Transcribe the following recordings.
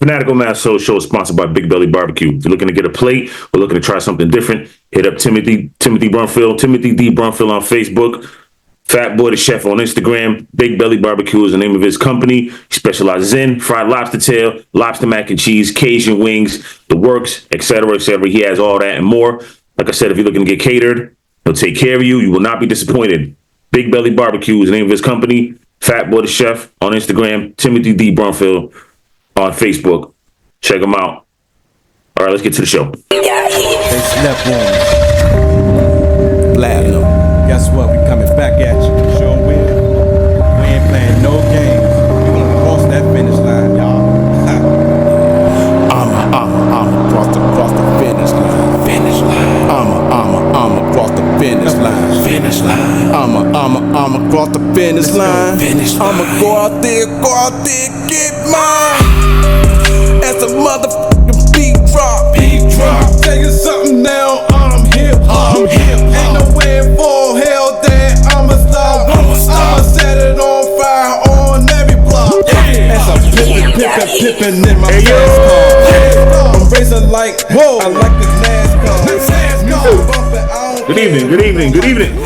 Fanatical Massholes Show is sponsored by Big Belly Barbecue. If you're looking to get a plate or looking to try something different, hit up Timothy Brunfield, Timothy D. Brunfield on Facebook, Fat Boy the Chef on Instagram. Big Belly Barbecue is the name of his company. He specializes in fried lobster tail, lobster mac and cheese, Cajun wings, the works, etc., etc. He has all that and more. Like I said, if you're looking to get catered, he'll take care of you. You will not be disappointed. Big Belly Barbecue is the name of his company. Fat Boy the Chef on Instagram. Timothy D. Brunfield on Facebook. Check them out. All right, let's get to the show. They slept on me. Platinum. Guess what? We coming back at you. Sure will. We ain't playing no games. We gonna cross that finish line, y'all. I'm across the finish line. Finish line. I'm across the finish line. Finish line. I'm across the finish line. I'ma go out there, get mine. As a motherfucking beat drop. Tell you something now, I'm hip. Ain't nowhere for hell that I'ma stop. I'ma set it on fire on every block. As I'm pippin' in my fast car. I'm racing like, whoa, I like the NASCAR. Good evening.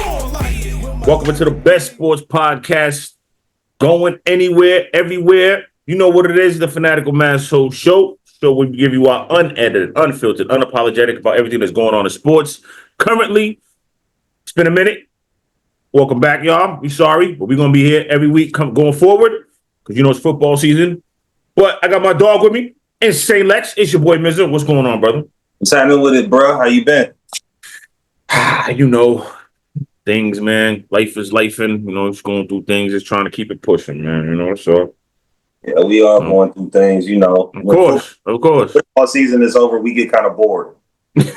Welcome to the best sports podcast going anywhere, everywhere. You know what it is, the Fanatical Massholes Show. So we give you our unedited, unfiltered, unapologetic about everything that's going on in sports. Currently, it's been a minute. Welcome back, y'all. We sorry, but we're going to be here every week going forward because you know it's football season. But I got my dog with me. Mizzo Lex. It's your boy Mizzo. What's going on, brother? What's happening with it, bro? How you been? You know, things, man. Life is lifing. You know, just going through things, just trying to keep it pushing, man. You know, so. Yeah, we are going through things, you know. Of course. Football season is over, we get kind of bored. Yeah.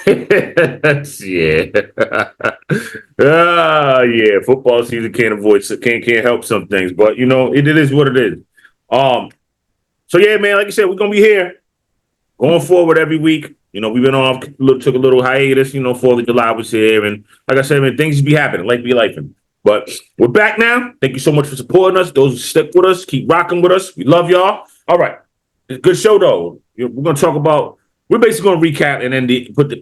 Yeah. Football season can't help some things, but you know, it is what it is. So yeah, man, like you said, we're gonna be here going forward every week. You know, we've been off, took a little hiatus, you know, 4th of July was here, and like I said, man, things be happening, life be lifing. But we're back now. Thank you so much for supporting us. Those who stick with us, keep rocking with us. We love y'all. All right. It's a good show, though. We're going to talk about, we're basically going to recap and then put the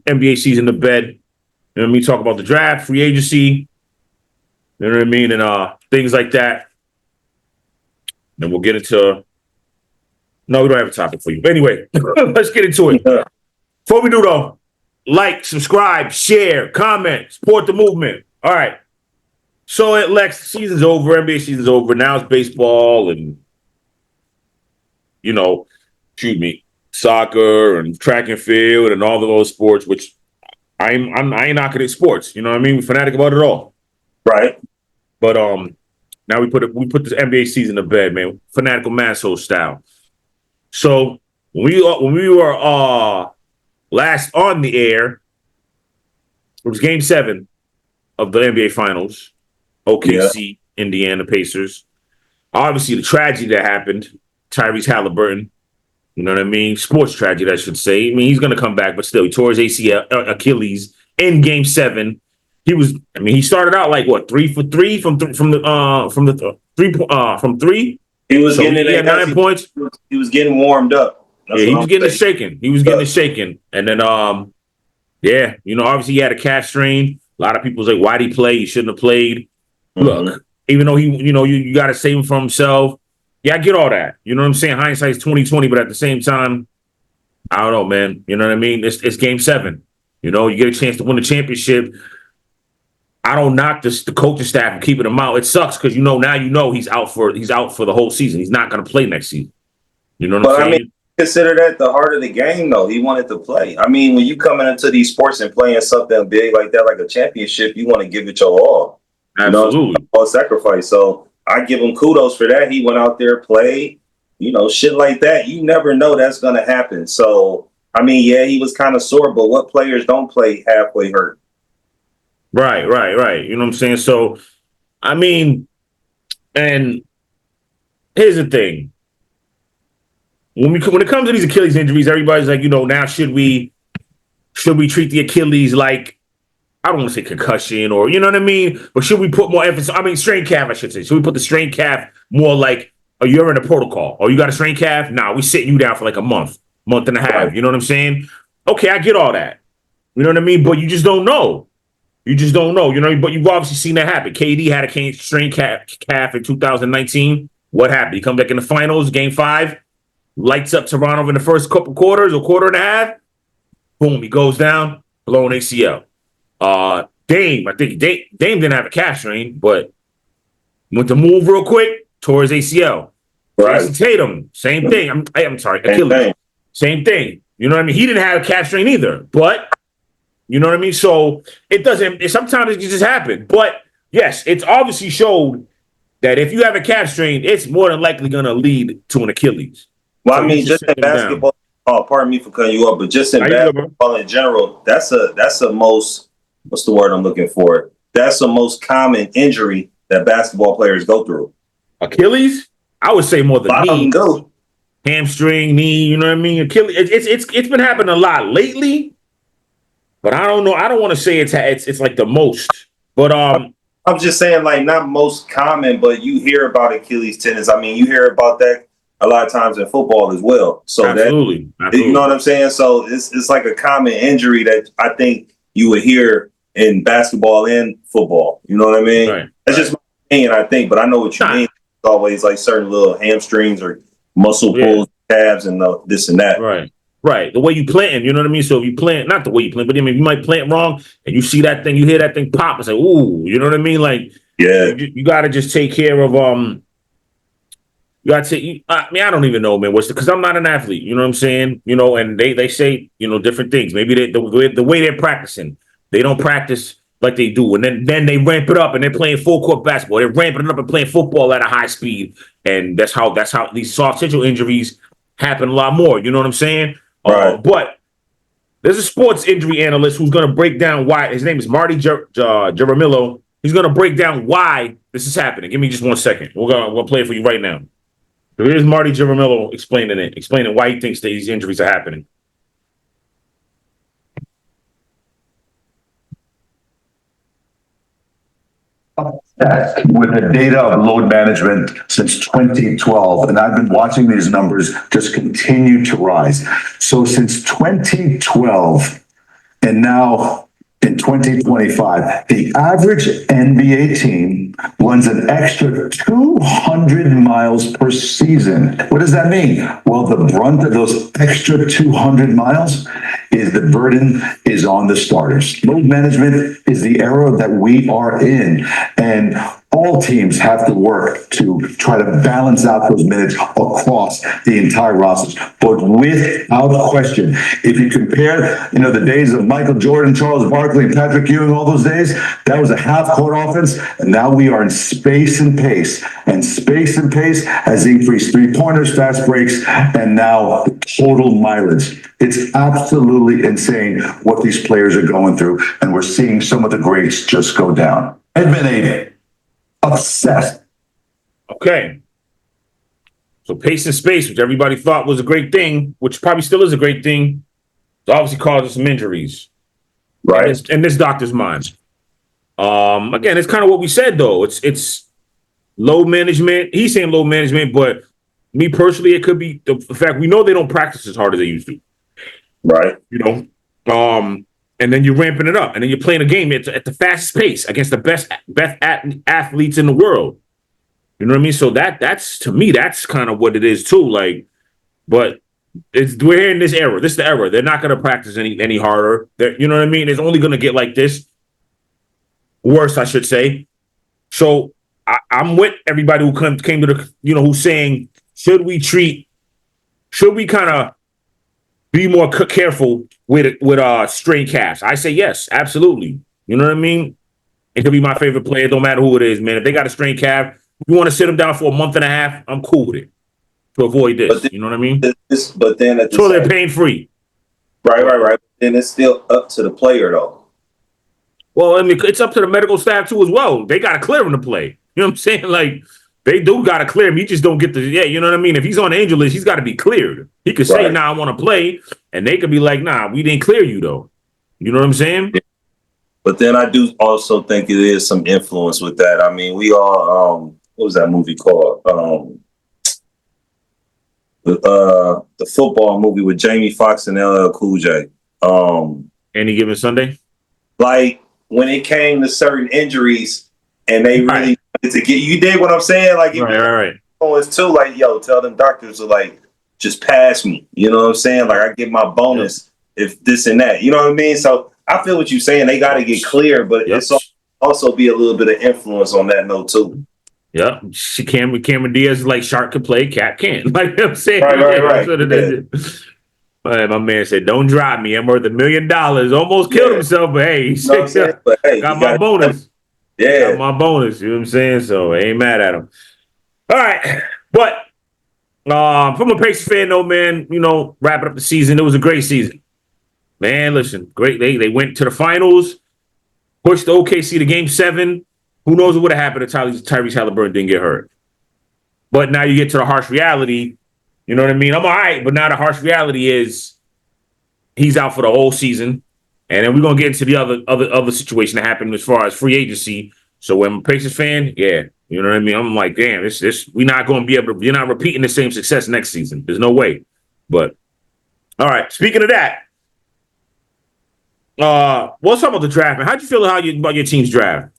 NBA season to bed. You know what I mean? Talk about the draft, free agency, you know what I mean? And things like that. Then we'll get into, no, we don't have a topic for you. But anyway, let's get into it. Before we do, though, like, subscribe, share, comment, support the movement. All right. So Lex, season's over, NBA season's over. Now it's baseball and, you know, soccer and track and field and all of those sports, which I ain't knocking at sports. You know what I mean? We're fanatic about it all. Right. But now we put this NBA season to bed, man. Fanatical Massholes style. So when we were last on the air, it was Game 7 of the NBA Finals. OKC, Indiana Pacers. Obviously, the tragedy that happened, Tyrese Halliburton, you know what I mean? Sports tragedy, I should say. I mean, he's going to come back, but still, he tore his ACL, Achilles in Game 7. He started out like what, 3 for 3 from three. He was so he had 9 points. He was getting warmed up. He was getting it shaken. And then, yeah, you know, obviously he had a calf strain. A lot of people say, why'd he play? He shouldn't have played. Mm-hmm. Look, even though you got to save him from himself. Yeah, I get all that. You know what I'm saying? Hindsight's 20/20, but at the same time, I don't know, man. You know what I mean? It's Game 7. You know, you get a chance to win the championship. I don't knock the coaching staff and keeping him out. It sucks because now he's out for the whole season. He's not going to play next season. You know what I'm saying? I mean, consider that the heart of the game, though. He wanted to play. I mean, when you coming into these sports and playing something big like that, like a championship, you want to give it your all. Absolutely. All sacrifice. So I give him kudos for that. He went out there, played, shit like that. You never know that's going to happen. So, I mean, yeah, he was kind of sore, but what players don't play halfway hurt? Right. You know what I'm saying? So, I mean, and here's the thing. When it comes to these Achilles injuries, everybody's like, now should we treat the Achilles like, I don't want to say concussion or, you know what I mean? But should we put more emphasis? I mean, strained calf, I should say. Should we put the strained calf more like or you're in a protocol, or you got a strained calf. Nah, we sitting you down for like a month and a half. Right. You know what I'm saying? Okay, I get all that. You know what I mean? But you just don't know. You just don't know. You know, but you've obviously seen that happen. KD had a strained calf in 2019. What happened? He come back in the finals, game 5, lights up Toronto in the first couple quarters or quarter and a half. Boom, he goes down, blown ACL. Dame, I think Dame didn't have a calf strain, but went to move real quick, tore his ACL. Right. Jason Tatum, same thing. I'm sorry, Same Achilles. thing. Same thing. You know what I mean? He didn't have a calf strain either, but you know what I mean? So it doesn't, sometimes it just happen. But yes, it's obviously showed that if you have a calf strain, it's more than likely going to lead to an Achilles. Well, So I mean, just in basketball. Oh, pardon me for cutting you off, but just in basketball in general, that's a most, what's the word I'm looking for? That's the most common injury that basketball players go through. Achilles? I would say more than knee. Hamstring, knee, you know what I mean? Achilles. It's been happening a lot lately, but I don't know. I don't want to say it's like the most. But I'm just saying, like, not most common, but you hear about Achilles tendons. I mean, you hear about that a lot of times in football as well. So absolutely. You know what I'm saying? So it's like a common injury that I think you would hear in basketball and football. You know what I mean? Right. That's just my opinion, I think, but I know what you mean. It's always like certain little hamstrings or muscle pulls, calves, and this and that. Right. The way you plant, you know what I mean? So if you plant, not the way you plant, but I mean, you might plant wrong and you see that thing, you hear that thing pop and say, ooh, you know what I mean? Like, you got to just take care of, you got to, I mean, I don't even know, man, because I'm not an athlete, you know what I'm saying? You know, and they say, you know, different things. Maybe the way they're practicing, they don't practice like they do. And then they ramp it up and they're playing full court basketball. They're ramping it up and playing football at a high speed. And that's how these soft tissue injuries happen a lot more. You know what I'm saying? Right. But there's a sports injury analyst who's going to break down why. His name is Marty Jaramillo. He's going to break down why this is happening. Give me just 1 second. We'll play it for you right now. So here's Marty Jaramillo explaining why he thinks that these injuries are happening. With the data of load management since 2012, and I've been watching these numbers just continue to rise. So since 2012 and now in 2025, the average NBA team runs an extra 200 miles per season. What does that mean? Well, the brunt of those extra 200 miles is the burden is on the starters. Load management is the era that we are in, and all teams have to work to try to balance out those minutes across the entire rosters. But without question, if you compare, the days of Michael Jordan, Charles Barkley, and Patrick Ewing, all those days, that was a half-court offense, and now we are in space and pace. And space and pace has increased three-pointers, fast breaks, and now total mileage. It's absolutely insane what these players are going through, and we're seeing some of the greats just go down. I've been obsessed. Okay. So pace and space, which everybody thought was a great thing, which probably still is a great thing, it's obviously causing some injuries. Right. In this doctor's mind. Again, it's kind of what we said, though. It's load management. He's saying load management, but me personally, it could be the fact we know they don't practice as hard as they used to. Right. And then you're ramping it up, and then you're playing a game at the fastest pace against the best athletes in the world. You know what I mean? So that's to me, that's kind of what it is too. Like, but we're here in this era. This is the era. They're not going to practice any harder. You know what I mean? It's only going to get like this. Worse, I should say. So I'm with everybody who came to the, who's saying, should we kind of be more careful with strained calves? I say yes, absolutely. You know what I mean? It could be my favorite player. Don't matter who it is, man. If they got a strained calf, you want to sit them down for a month and a half, I'm cool with it to avoid this. You know what I mean? But then they're pain free. Right. Then it's still up to the player, though. Well, I mean, it's up to the medical staff too as well. They got to clear him to play. You know what I'm saying? Like, they do got to clear him. He just don't get you know what I mean? If he's on the injury list, he's got to be cleared. He could say, nah, I want to play. And they could be like, nah, we didn't clear you, though. You know what I'm saying? Yeah. But then I do also think it is some influence with that. I mean, we all, what was that movie called? the football movie with Jamie Foxx and LL Cool J. Any given Sunday? Like when it came to certain injuries and they Right. really wanted to get you dig what I'm saying? Like Right. it's too like, yo, tell them doctors to like just pass me. You know what I'm saying? Like I get my bonus if this and that. You know what I mean? So I feel what you're saying. They got to get clear, but it's also be a little bit of influence on that note too. Yep. Cameron Diaz is like shark can play, cat can't. Like I'm saying. Right. That's what it is. My man said, "Don't drop me. I'm worth $1 million." Almost killed himself, but hey, you know what I'm saying? But, hey, got my bonus. Yeah, got my bonus. You know what I'm saying? So I ain't mad at him. All right, but from a Pacers fan, though, man, you know, wrapping up the season, it was a great season. Man, listen, great. They went to the finals, pushed the OKC to Game 7. Who knows what would have happened if Tyrese Halliburton didn't get hurt? But now you get to the harsh reality. You know what I mean? I'm all right, but now the harsh reality is he's out for the whole season. And then we're gonna get into the other situation that happened as far as free agency. So when I'm a Pacers fan, yeah, you know what I mean? I'm like, damn, this we're not gonna be able to, you're not repeating the same success next season. There's no way. But all right, speaking of that, let's talk about the draft, man. How'd you feel about your team's draft?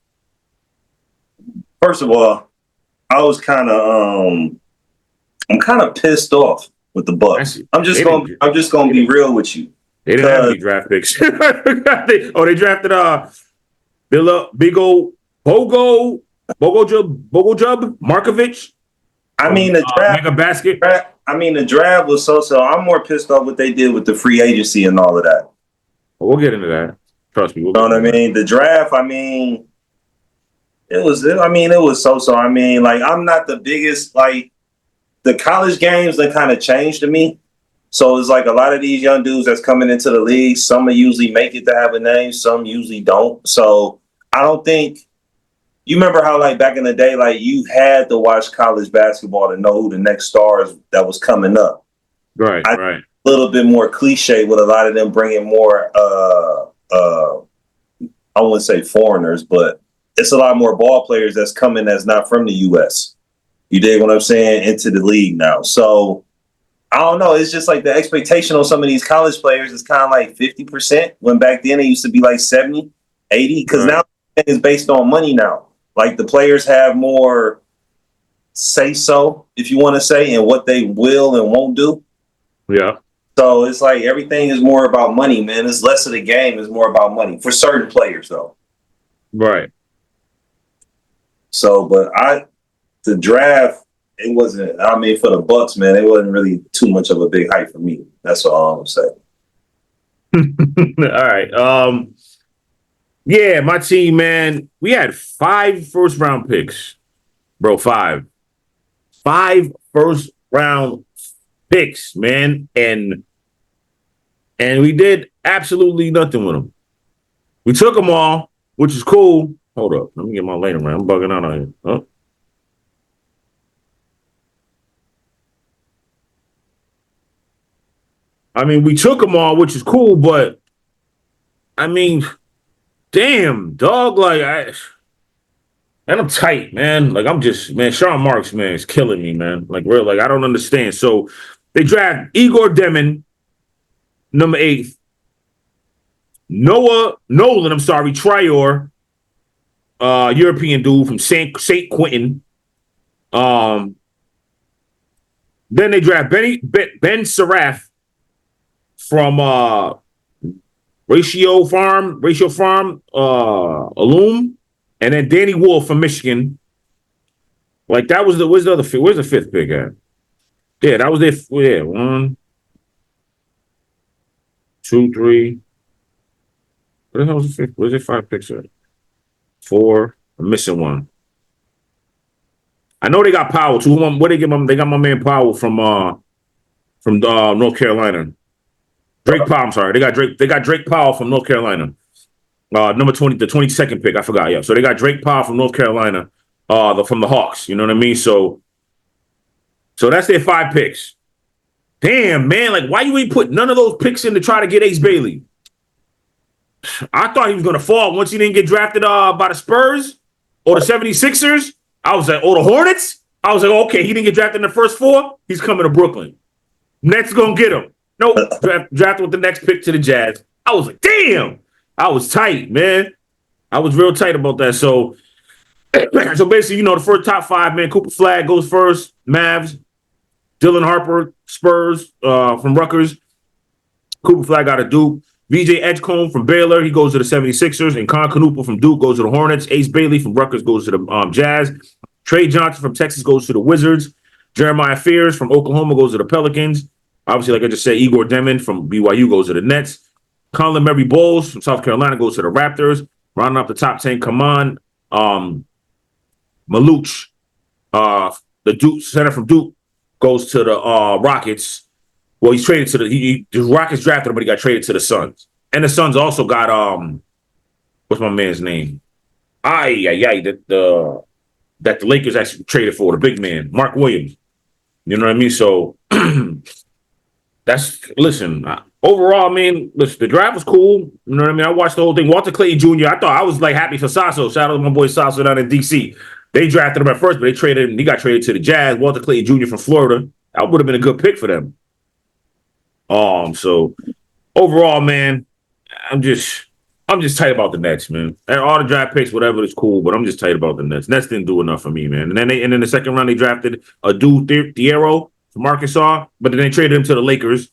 First of all, I was I'm kind of pissed off with the Bucks. I'm just gonna be real with you. They didn't have any draft picks. They drafted big old Bogo Markovich. I mean the draft, Mega Basket. The draft was so. I'm more pissed off what they did with the free agency and all of that. We'll get into that. Trust me. You know what I mean? The draft. It was so. Like I'm not the biggest like. The college games that kind of changed to me. So it's like a lot of these young dudes that's coming into the league, some usually make it to have a name, some usually don't. So I don't think you remember how like back in the day, like you had to watch college basketball to know who the next stars that was coming up. Right. A little bit more cliche with a lot of them bringing more I wouldn't say foreigners, but it's a lot more ball players that's coming that's not from the US. You dig what I'm saying? Into the league now. So I don't know. It's just like the expectation on some of these college players is kind of like 50%, when back then it used to be like 70, 80. Because now it's based on money now. Like the players have more say so, if you want to say, and what they will and won't do. Yeah. So it's like everything is more about money, man. It's less of the game. It's more about money for certain players, though. Right. So, but the draft, it wasn't, for the Bucks, man, it wasn't really too much of a big hype for me. That's all I'm saying. All right. Yeah, my team, man, we had 5 first-round picks. Bro, 5. 5 first-round picks, man. And we did absolutely nothing with them. We took them all, which is cool. Hold up. Let me get my lane around. I'm bugging out on here. Oh. We took them all, which is cool, but damn, dog, and I'm tight, man. Like, Sean Marks, man, is killing me, man. Like, real, like, I don't understand. So they draft Igor Demon, number 8. Nolan, Trior, European dude from St. Quentin. Then they draft Ben Seraph from Ratio Farm, Alum, and then Danny Wolf from Michigan. Like that was where's the 5th pick at? Yeah, that was it. Yeah, 1, 2, 3. What the hell was the 5th? Where's the 5 picks at? 4. I'm missing one. I know they got Powell too. What they get? They got my man Powell from North Carolina. Drake Powell. I'm sorry. They got Drake Powell from North Carolina. Number 20, the 22nd pick. I forgot. Yeah. So they got Drake Powell from North Carolina. From the Hawks. You know what I mean? So that's their 5 picks. Damn, man. Like, why you ain't put none of those picks in to try to get Ace Bailey? I thought he was gonna fall once he didn't get drafted by the Spurs or the 76ers. I was like, the Hornets? I was like, okay, he didn't get drafted in the first 4. He's coming to Brooklyn. Nets gonna get him. Nope. Drafted with the next pick to the Jazz. I was like, damn. I was tight, man. I was real tight about that. So basically, the first top 5, man, Cooper Flag goes first. Mavs. Dylan Harper, Spurs from Rutgers. Cooper Flag out of Duke. VJ Edgecombe from Baylor, he goes to the 76ers. And Con Canupa from Duke goes to the Hornets. Ace Bailey from Rutgers goes to the Jazz. Trey Johnson from Texas goes to the Wizards. Jeremiah Fears from Oklahoma goes to the Pelicans. Obviously, like I just said, Igor Demon from BYU goes to the Nets. Conlon Murray Bowles from South Carolina goes to the Raptors. Rounding up the top 10, Kaman Maluch, the Duke center from Duke, goes to the Rockets. Well, he's traded to the Rockets drafted him, but he got traded to the Suns. And the Suns also got what's my man's name? That the Lakers actually traded for, the big man, Mark Williams. You know what I mean? So overall, man, listen, the draft was cool. You know what I mean? I watched the whole thing. Walter Clayton Jr., I was like happy for Sasso. Shout out to my boy Sasso down in DC. They drafted him at first, but they traded him. He got traded to the Jazz. Walter Clayton Jr. from Florida. That would have been a good pick for them. So overall, man, I'm just tight about the Nets, man. And all the draft picks, whatever, is cool, but I'm just tight about the Nets. Nets didn't do enough for me, man. And then the second round they drafted a dude Thiero from Arkansas, but then they traded him to the Lakers.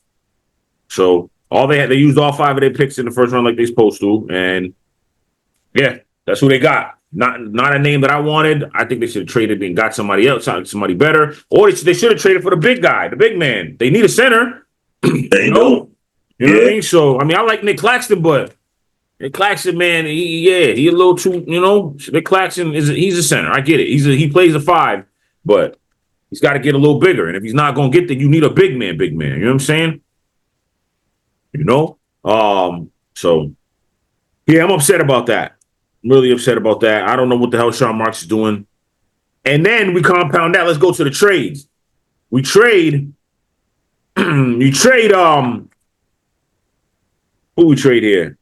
So they used all 5 of their picks in the first round like they're supposed to, and yeah, that's who they got. Not a name that I wanted. I think they should have traded and got somebody else, somebody better, or they should have traded for the big guy, the big man. They need a center. They know. You know what I mean? So I like Nick Claxton, but Nick Claxton, man, he a little too. Nick Claxton he's a center. I get it. He plays a 5, but he's got to get a little bigger. And if he's not going to get there, you need a big man. You know what I'm saying? So yeah, I'm upset about that. I'm really upset about that. I don't know what the hell Sean Marks is doing. And then we compound that. Let's go to the trades. We trade. Who we trade here?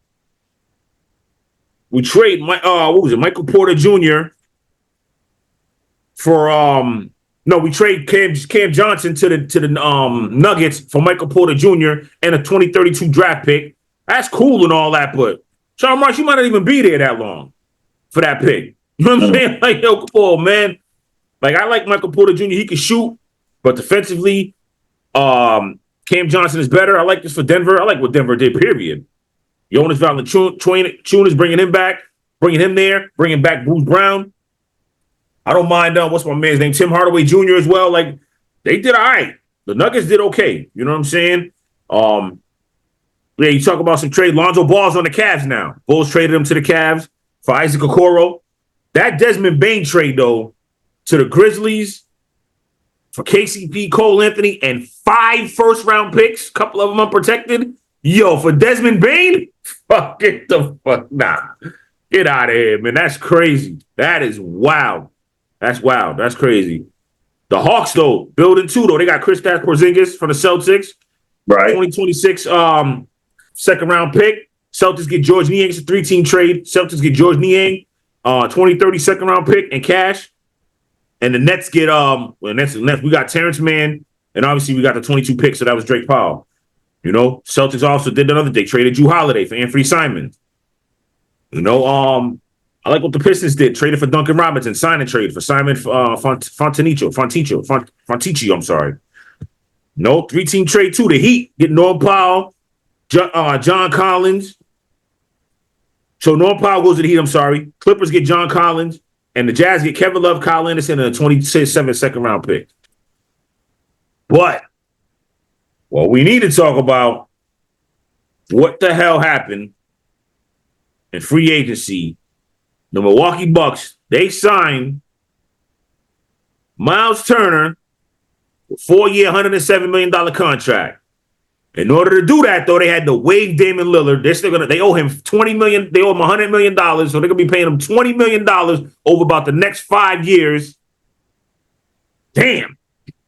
We trade Michael Porter Jr. for we trade Cam Johnson to the Nuggets for Michael Porter Jr. and a 2032 draft pick. That's cool and all that, but Sean Marks, you might not even be there that long for that pick. You know what I'm saying? Like, yo, come on, man. Like, I like Michael Porter Jr. He can shoot, but defensively, Cam Johnson is better. I like this for Denver. I like what Denver did, period. Jonas Valanciunas bringing him back, bringing him there, bringing back Bruce Brown. I don't mind, what's my man's name? Tim Hardaway Jr. as well. Like, they did all right. The Nuggets did okay. You know what I'm saying? Yeah, you talk about some trade. Lonzo Ball's on the Cavs now. Bulls traded him to the Cavs for Isaac Okoro. That Desmond Bane trade, though, to the Grizzlies for KCP, Cole Anthony, and 5 first-round picks, a couple of them unprotected. Yo, for Desmond Bane? Fuck, get the fuck, nah. Get out of here, man. That's crazy. That is wild. That's wild. That's crazy. The Hawks, though, building 2, though. They got Kristaps Porzingis from the Celtics. Right. 2026 second-round pick. Celtics get George Niang. It's a 3-team trade. Celtics get George Niang, 2030 second-round pick and cash. And the Nets get Nets. We got Terrence Mann, and obviously we got the 22 pick, so that was Drake Powell. Celtics also did another. They traded Drew Holiday for Anthony Simons. I like what the Pistons did. Traded for Duncan Robinson. Sign and trade for Simon Fontecchio. I'm sorry. No, 3-team trade too. The Heat get Norm Powell, John Collins. So Norm Powell goes to the Heat. I'm sorry. Clippers get John Collins, and the Jazz get Kevin Love, Kyle Anderson, and a 27 second-round pick. But what we need to talk about, what the hell happened in free agency. The Milwaukee Bucks, they signed Miles Turner with a 4-year, $107 million contract. In order to do that, though, they had to waive Damian Lillard. They owe him $20 million. They owe him $100 million, so they're gonna be paying him $20 million over about the next 5 years. Damn.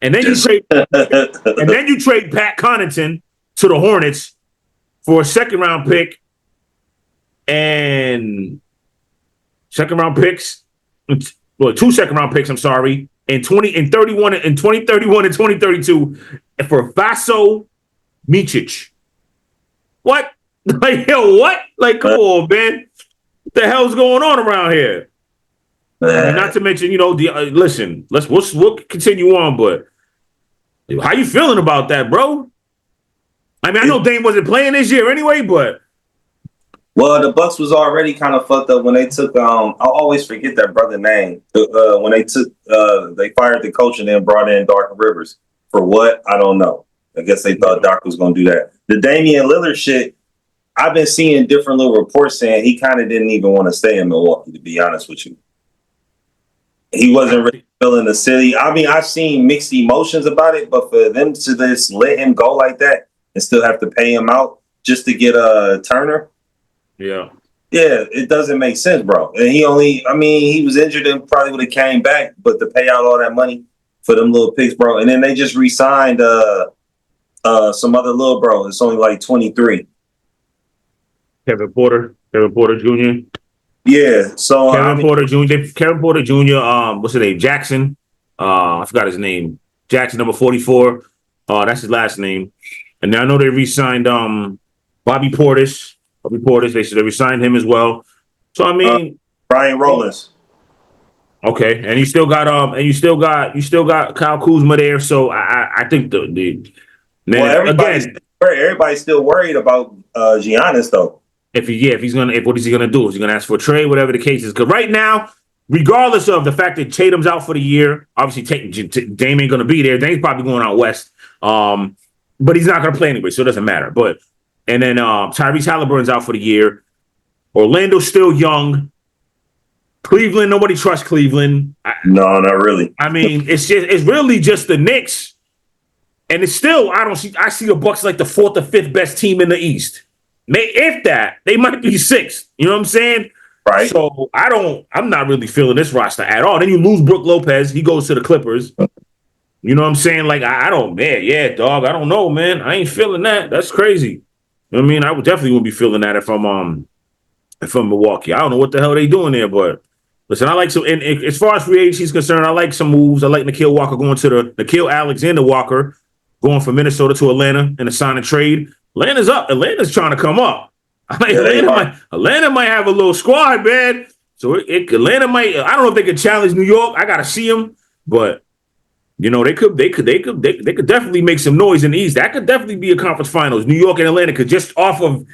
And then you trade Pat Connaughton to the Hornets for a second-round pick and second-round picks, well, 2 second-round picks, I'm sorry, in 2031 and 2032, for Vaso Micic. What? Like, yo, what? Like, come on, man. What the hell's going on around here? And not to mention, listen, we'll continue on, but how you feeling about that, bro? I mean, I know Dame wasn't playing this year anyway, but well, the Bucks was already kind of fucked up when they took. I'll always forget that brother name. When they fired the coach and then brought in Doc Rivers for what? I don't know. I guess they thought Doc was going to do that. The Damian Lillard shit, I've been seeing different little reports saying he kind of didn't even want to stay in Milwaukee, to be honest with you. He wasn't really feeling the city. I mean, I've seen mixed emotions about it, but for them to just let him go like that and still have to pay him out just to get a Turner. Yeah, it doesn't make sense, bro. And he was injured and probably would have came back, but to pay out all that money for them little picks, bro. And then they just re-signed some other little bro. It's only like 23. Kevin Porter Jr. Yeah, so Kevin Porter Jr. What's his name? Jackson. I forgot his name. Jackson, number 44. That's his last name. And I know they re-signed Bobby Portis. They re-signed him as well. So I mean, Brian Rollins. Okay, and you still got Kyle Kuzma there. So I think the man, everybody's still worried about Giannis though. What is he gonna do? Is he gonna ask for a trade? Whatever the case is, because right now, regardless of the fact that Tatum's out for the year, obviously Dame ain't gonna be there. Dame's probably going out west, but he's not gonna play anyway, so it doesn't matter. And then Tyrese Halliburton's out for the year. Orlando's still young. Cleveland, nobody trusts Cleveland. No, not really. I mean, it's really just the Knicks, and it's still I see the Bucks like the 4th or 5th best team in the East. If that, they might be 6th. You know what I'm saying? Right. So I'm not really feeling this roster at all. Then you lose Brook Lopez. He goes to the Clippers. You know what I'm saying? Like, I don't know, man. I ain't feeling that. That's crazy. You know what I mean? I would definitely wouldn't be feeling that if I'm Milwaukee. I don't know what the hell they doing there, but listen, I like some. And as far as free agency is concerned, I like some moves. I like Nickeil Alexander Walker going from Minnesota to Atlanta in a sign and trade. Atlanta's up. Atlanta's trying to come up. Atlanta might have a little squad, man. So Atlanta might. I don't know if they could challenge New York. I gotta see them, but they could definitely make some noise in the East. That could definitely be a conference finals. New York and Atlanta could just off of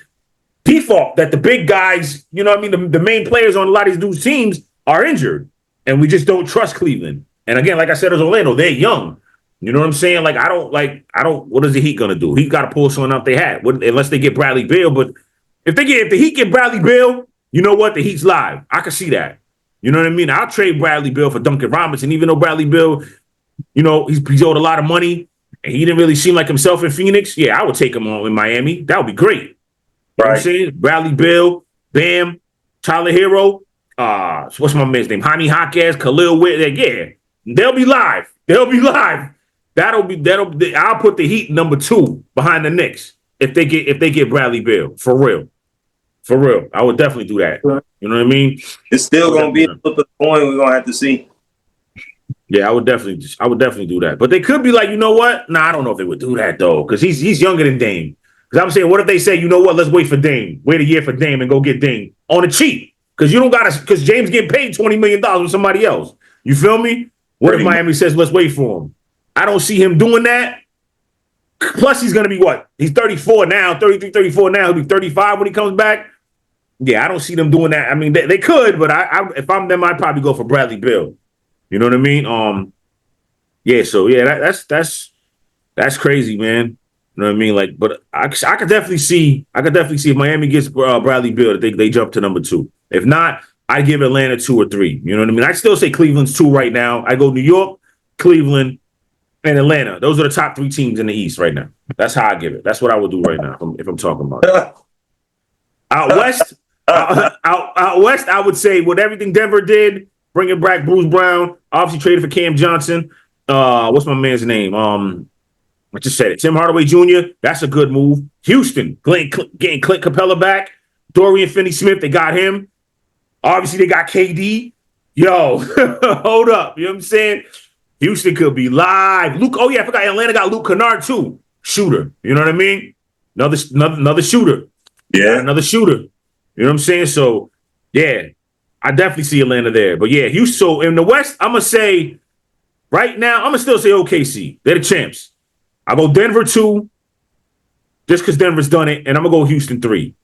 default that the big guys, you know what I mean, the main players on a lot of these dudes' teams are injured, and we just don't trust Cleveland. And again, like I said, as Orlando, they're young. You know what I'm saying? Like, I don't. What is the Heat gonna do? He's got to pull someone out they had, unless they get Bradley Beal. But if the Heat get Bradley Beal, you know what? The Heat's live. I can see that. You know what I mean? I'll trade Bradley Beal for Duncan Robinson, even though Bradley Beal, he's owed a lot of money and he didn't really seem like himself in Phoenix. Yeah, I would take him on in Miami. That would be great. You know what I'm saying? Bradley Beal, Bam, Tyler Hero. What's my man's name? Jaime Jaquez, Khalil Whit. Yeah, they'll be live. I'll put the Heat number 2 behind the Knicks if they get Bradley Beal for real. I would definitely do that. You know what I mean? It's still gonna be a flip of the coin. We're gonna have to see. Yeah, I would definitely do that. But they could be like, you know what? Nah, I don't know if they would do that though, because he's younger than Dame. Because I'm saying, what if they say, you know what? Let's wait for Dame. Wait a year for Dame and go get Dame on the cheap. Because because James getting paid $20 million with somebody else. You feel me? What if Miami says, let's wait for him? I don't see him doing that. Plus, he's going to be what? He's 34 now, 33, 34 now. He'll be 35 when he comes back. Yeah, I don't see them doing that. I mean, they could, but if I'm them, I'd probably go for Bradley Beal. You know what I mean? That's crazy, man. You know what I mean? Like, but I could definitely see if Miami gets Bradley Beal, they jump to number 2. If not, I give Atlanta 2 or 3. You know what I mean? I still say Cleveland's 2 right now. I go New York, Cleveland, and Atlanta. Those are the top 3 teams in the East right now. That's how I give it. That's what I would do right now if I'm talking about it. Out west, I would say with everything Denver did, bringing back Bruce Brown, obviously traded for Cam Johnson. What's my man's name? I just said it. Tim Hardaway Jr. That's a good move. Houston getting Clint Capella back. Dorian Finney-Smith, they got him. Obviously, they got KD. Yo, hold up. You know what I'm saying? Houston could be live. Luke, oh yeah, I forgot Atlanta got Luke Kennard too. Shooter. You know what I mean? Another shooter. Yeah. Another shooter. You know what I'm saying? So, yeah, I definitely see Atlanta there. But yeah, Houston. So in the West, I'm going to say, right now, I'm going to still say OKC. They're the champs. I go Denver 2, just because Denver's done it, and I'm going to go Houston 3.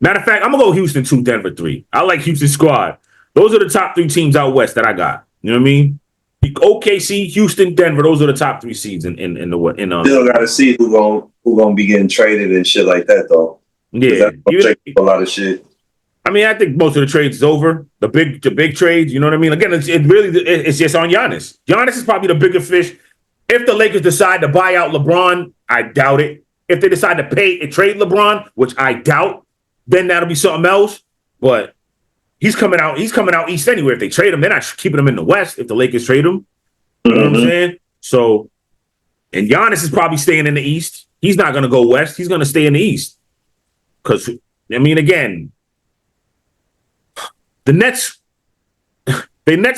Matter of fact, I'm going to go Houston 2, Denver 3. I like Houston squad. Those are the top 3 teams out West that I got. You know what I mean? OKC, Houston, Denver. Those are the top 3 seeds in Still got to see who gonna be getting traded and shit like that though. Yeah, that's a lot of shit. I mean, I think most of the trades is over. The big trades, you know what I mean? Again, it's just on Giannis. Giannis is probably the bigger fish. If the Lakers decide to buy out LeBron, I doubt it. If they decide to pay and trade LeBron, which I doubt, then that'll be something else. But he's coming out east anyway. If they trade him, they're not keeping him in the West if the Lakers trade him. You know what I'm saying? So, and Giannis is probably staying in the East. He's not going to go West. He's going to stay in the East. Because, I mean, again, the Nets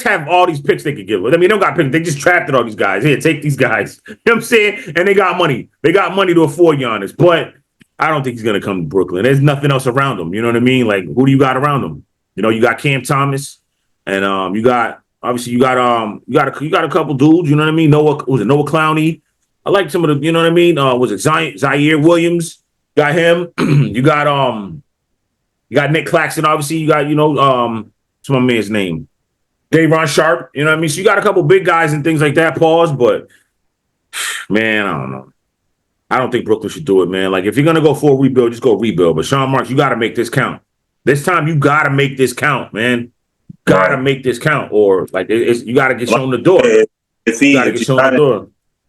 have all these picks they could give. I mean, they don't got picks. They just drafted all these guys. Here, take these guys. You know what I'm saying? And they got money. They got money to afford Giannis. But I don't think he's going to come to Brooklyn. There's nothing else around him. You know what I mean? Like, who do you got around him? You know, you got Cam Thomas, and you got a couple dudes. You know what I mean? Noah Clowney? I like some of the. You know what I mean? Was it Zaire Williams? Got him. You got Nick Claxton. Obviously, you got what's my man's name? Davon Sharp. You know what I mean? So you got a couple big guys and things like that. Pause, but man, I don't know. I don't think Brooklyn should do it, man. Like if you're gonna go for a rebuild, just go rebuild. But Sean Marks, you got to make this count. This time, you got to make this count, man. Got to make this count, or like you got to get shown the door. If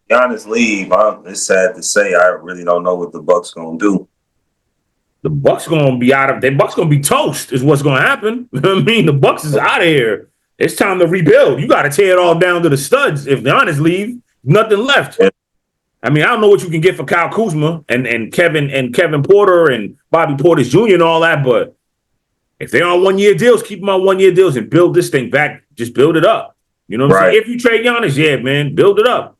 Giannis leave, it's sad to say, I really don't know what the Bucks gonna do. The Bucks gonna be the Bucks gonna be toast. Is what's gonna happen. You know what I mean, the Bucks is out of here. It's time to rebuild. You got to tear it all down to the studs. If Giannis leave, nothing left. Yeah. I mean, I don't know what you can get for Kyle Kuzma and Kevin Porter and Bobby Portis Jr. and all that, but if they're on 1-year deals, keep them on 1-year deals and build this thing back. Just build it up. You know what I'm saying? If you trade Giannis, yeah, man, build it up.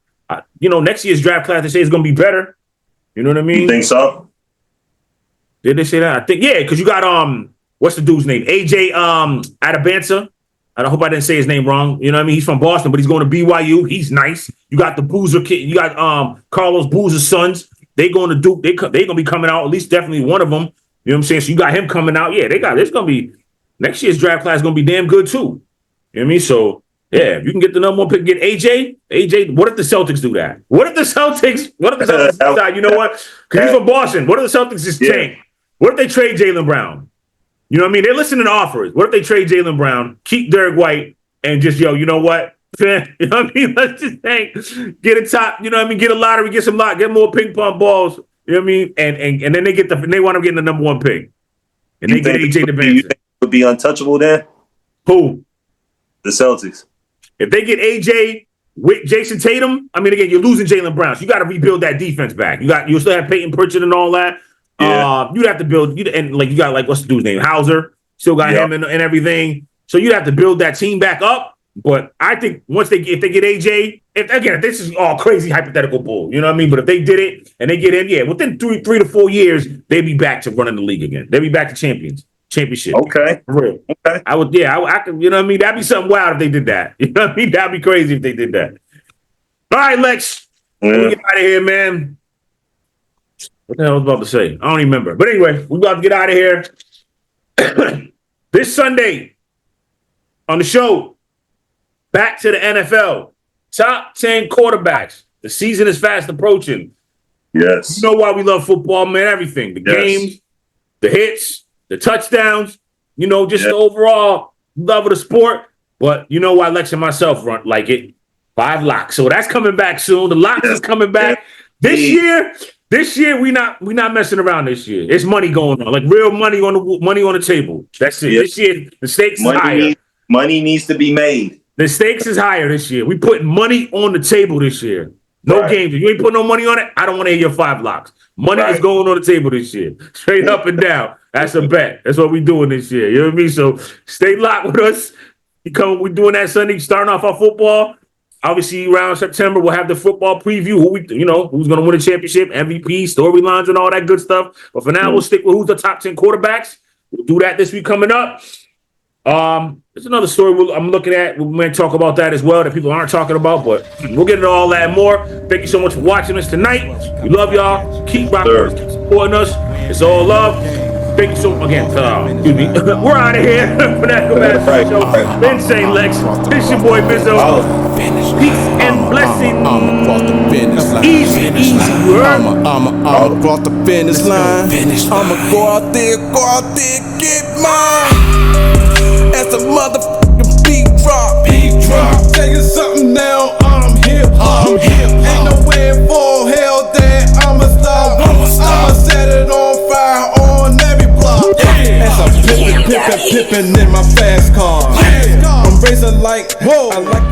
Next year's draft class, they say is going to be better. You know what I mean? You think so? Did they say that? I think, yeah, because you got, what's the dude's name? AJ Atabansa. I hope I didn't say his name wrong. You know what I mean? He's from Boston, but he's going to BYU. He's nice. You got the Boozer kid. You got Carlos Boozer's sons. They're going to Duke. They're going to be coming out, at least definitely one of them. You know what I'm saying? So you got him coming out. Yeah, it's going to be, next year's draft class is going to be damn good too. You know what I mean? So, yeah, if you can get the number 1 pick, get AJ, what if the Celtics do that? What if the Celtics decide, you know what? Because he's from Boston. What if the Celtics just tank? What if they trade Jaylen Brown? You know what I mean? They're listening to offers. What if they trade Jaylen Brown, keep Derek White, and just, you know what? You know what I mean? Let's just tank. Get a top, you know what I mean? Get a lottery, get more ping pong balls. You know what I mean? And then they want to get the number 1 pick. And they get AJ the Benson. You think it would be untouchable then? Who? The Celtics. If they get AJ with Jason Tatum, I mean, again, you're losing Jaylen Brown. So you got to rebuild that defense back. You still have Peyton Pritchard and all that. Yeah. You'd have to build, you got what's the dude's name? Hauser. Still got him and everything. So you'd have to build that team back up. But I think if they get AJ, if this is all crazy hypothetical bull, you know what I mean? But if they did it and they get in, within 3 to 4 years, they'd be back to running the league again. They'd be back to championship. Okay. For real. Okay. I could, you know what I mean? That'd be something wild if they did that. You know what I mean? That'd be crazy if they did that. All right, Lex. Let me get out of here, man. What the hell was I about to say? I don't even remember. But anyway, we're about to get out of here. This Sunday on the show, back to the NFL. Top 10 quarterbacks. The season is fast approaching. Yes. You know why we love football, man. Everything. The games, the hits, the touchdowns, just the overall love of the sport. But you know why Lex and myself run like it. 5 locks. So that's coming back soon. The locks is coming back. This year, we not messing around this year. It's money going on. Like real money on the table. That's it. This year, the stakes is higher. Money needs to be made. The stakes is higher this year. We putting money on the table this year. No games. If you ain't putting no money on it, I don't want to hear your 5 locks. Money is going on the table this year. Straight up and down. That's a bet. That's what we doing this year. You know what I mean? So stay locked with us. We doing that Sunday, starting off our football. Obviously, around September, we'll have the football preview. Who's going to win the championship, MVP, storylines, and all that good stuff. But for now, we'll stick with who's the top 10 quarterbacks. We'll do that this week coming up. There's another story I'm looking at. We might talk about that as well that people aren't talking about, but we'll get into all that and more. Thank you so much for watching us tonight. We love y'all. Keep rocking, keep supporting us. It's all love. Thank you so much again. Excuse me. We're out of here. Fanatical Massholes Show. Mizzo and Lex. This your boy Mizzo. Peace and blessings. Easy word. I'ma cross the finish line. I'ma go out there, get mine. As a motherfucking beat drop. Tell you something now, I'm hip. Ain't no way for hell that I'ma stop. I'ma set it on fire on every block. As I'm pippin' in my fast car. I'm racing like, whoa, I like